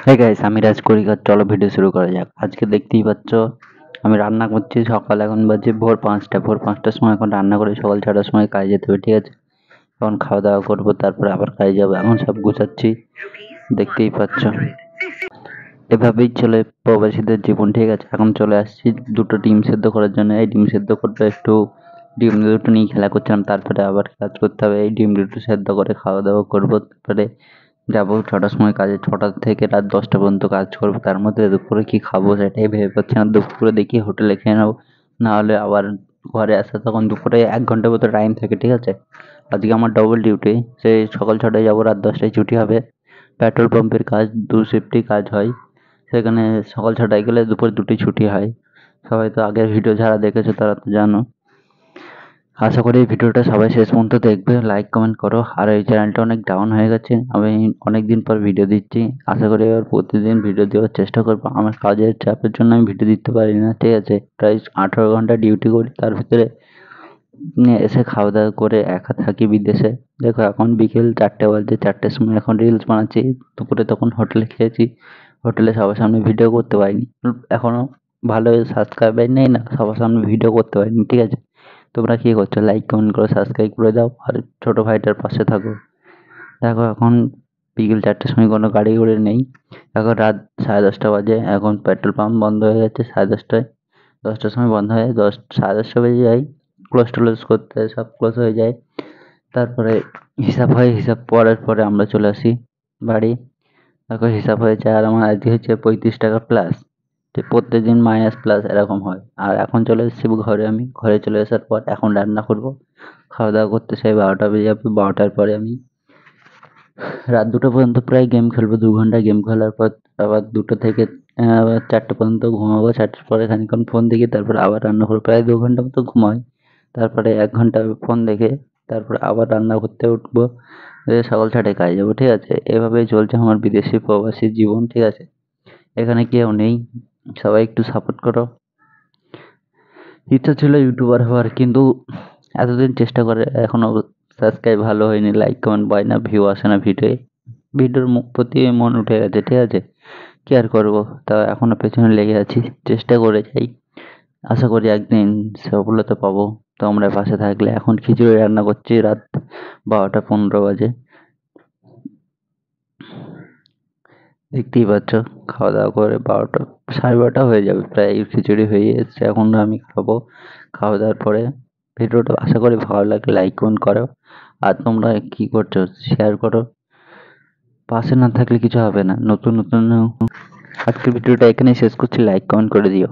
হ্যাঁ গাইস, আমি রাজ করিকার। চলো ভিডিও শুরু করা যাক। আজকে দেখতেই পাচ্ছ আমি রান্না করছি। সকাল এখন বাজে ভোর পাঁচটার সময় এখন রান্না করে সকাল 6টার সময় কাজে যেতে হবে, ঠিক আছে। এখন খাওয়া দাওয়া করবো, তারপরে আবার কাজে যাবো। এখন সব গুছাচ্ছি, দেখতেই পাচ্ছ। এভাবেই চলে প্রবাসীদের জীবন, ঠিক আছে। এখন চলে আসছি দুটো ডিম সেদ্ধ করার জন্য। এই ডিম সেদ্ধ করতে একটু ডিম দুটো নিয়ে খেলা করছিলাম, তারপরে আবার কাজ করতে হবে। এই ডিম দুটো সেদ্ধ করে খাওয়া দাওয়া করবো, তারপরে যাবো 6টার সময় কাজে। 6টা থেকে রাত 10টা পর্যন্ত কাজ করবো। তার মধ্যে দুপুরে কি খাবো সেটাই ভেবে পাচ্ছি না। দুপুরে দেখি হোটেলে খেয়ে নেবো, না হলে আবার ঘরে আসা তখন দুপুরে 1 ঘন্টার মতো টাইম থাকে, ঠিক আছে। আজকে আমার ডবল ডিউটি, সেই সকাল 6টায় যাবো, রাত 10টায় ছুটি হবে। পেট্রোল পাম্পের কাজ, 2 শিফটই কাজ হয় সেখানে। সকাল 6টায় গেলে দুপুর 2টি ছুটি হয়। সবাই তো আগের ভিডিও যারা দেখেছো তারা তো জানো। আশা করি এই ভিডিওটা সবাই শেষ পর্যন্ত দেখবে, লাইক কমেন্ট করো। আর এই চ্যানেলটা অনেক ডাউন হয়ে গেছে, আমি অনেকদিন পর ভিডিও দিচ্ছি। আশা করি এবার প্রতিদিন ভিডিও দেওয়ার চেষ্টা করবো। আমার কাজের চাপের জন্য আমি ভিডিও দিতে পারি না, ঠিক আছে। প্রায় 18 ঘন্টা ডিউটি করি, তার ভিতরে এসে খাওয়া দাওয়া করে একা থাকি বিদেশে। দেখো এখন বিকেল 4টে বাজে, 4টের সময় এখন রিলস বানাচ্ছি। দুপুরে তখন হোটেলে খেয়েছি, হোটেলে সবার সামনে ভিডিও করতে পারিনি। এখনো ভালো সাবস্ক্রাইবার নেই না, সবার সামনে ভিডিও করতে পারিনি, ঠিক আছে। তোমরা কি করছো? লাইক কমেন্ট করে সাবস্ক্রাইব করে দাও, আর ছোট ভাইটার পাশে থাকো। দেখো এখন বিকেল 4টের সময় কোনো গাড়ি ঘোড়ে নেই। এখন রাত 10:30 বাজে। এখন পেট্রোল পাম্প বন্ধ হয়ে গেছে 10:30টায়। 10টার সময় বন্ধ হয়, 10, 10:30 বেজে যায়। ক্লোজ টোলোজ করতে সব ক্লোজ হয়ে যায়। তারপরে হিসাব হয়, হিসাব পড়ার পরে আমরা চলে আসি বাড়ি। দেখো হিসাব হয়েছে, আর আমার আজকে হচ্ছে 35 টাকা প্লাস। প্রত্যেকদিন মাইনাস প্লাস এরকম হয়। আর এখন চলে এসেছি ঘরে, আমি ঘরে চলে আসার পর এখন রান্না করব। খাওয়া দাওয়া করতে সেই 12টা বেজে যাবে। 12টার পরে আমি রাত 2টা পর্যন্ত প্রায় গেম খেলবো। 2 ঘন্টা গেম খেলার পর আবার 2টো থেকে আবার 4টে পর্যন্ত ঘুমাবো। 4টের পরে খানিকক্ষণ ফোন দেখি, তারপর আবার রান্না করবো। প্রায় 2 ঘন্টা মতো ঘুমাই। তারপরে 1 ঘন্টা ফোন দেখে তারপরে আবার রান্না করতে উঠবো। সকাল 6টায় কাজে যাবো, ঠিক আছে। এভাবেই চলছে আমার বিদেশি প্রবাসী জীবন, ঠিক আছে। এখানে কেউ নেই, সবাই একটু সাপোর্ট করো। ইচ্ছা ছিল ইউটিউবার হওয়ার, কিন্তু এতদিন চেষ্টা করে এখনো সাবস্ক্রাইব ভালো হয়নি, লাইক কমেন্ট পাই না, ভিউ আসে না ভিডিওর মুখ প্রতি মন উঠে গেছে, ঠিক আছে। কি আর করবো, তা এখনো পেছনে লেগে আছি, চেষ্টা করে যাই। আশা করি একদিন সফলতা পাবো। তোমরা পাশে থাকলে। এখন খিচুড়ি রান্না করছি, রাত 12টা 15 বাজে, দেখতেই পাচ্ছ। খাওয়া দাওয়া করে 12টা, সাড়ে 12টা হয়ে যাবে প্রায়। খিচুড়ি হয়ে এসছে, এখন আমি খাবো। খাওয়া দাওয়ার পরে ভিডিওটা আশা করি ভালো লাগলে লাইক কমেন্ট করো। আর তোমরা কি করছো শেয়ার করো, পাশে না থাকলে কিছু হবে না। নতুন নতুন আজকের ভিডিওটা এখানেই শেষ করছি, লাইক কমেন্ট করে দিও।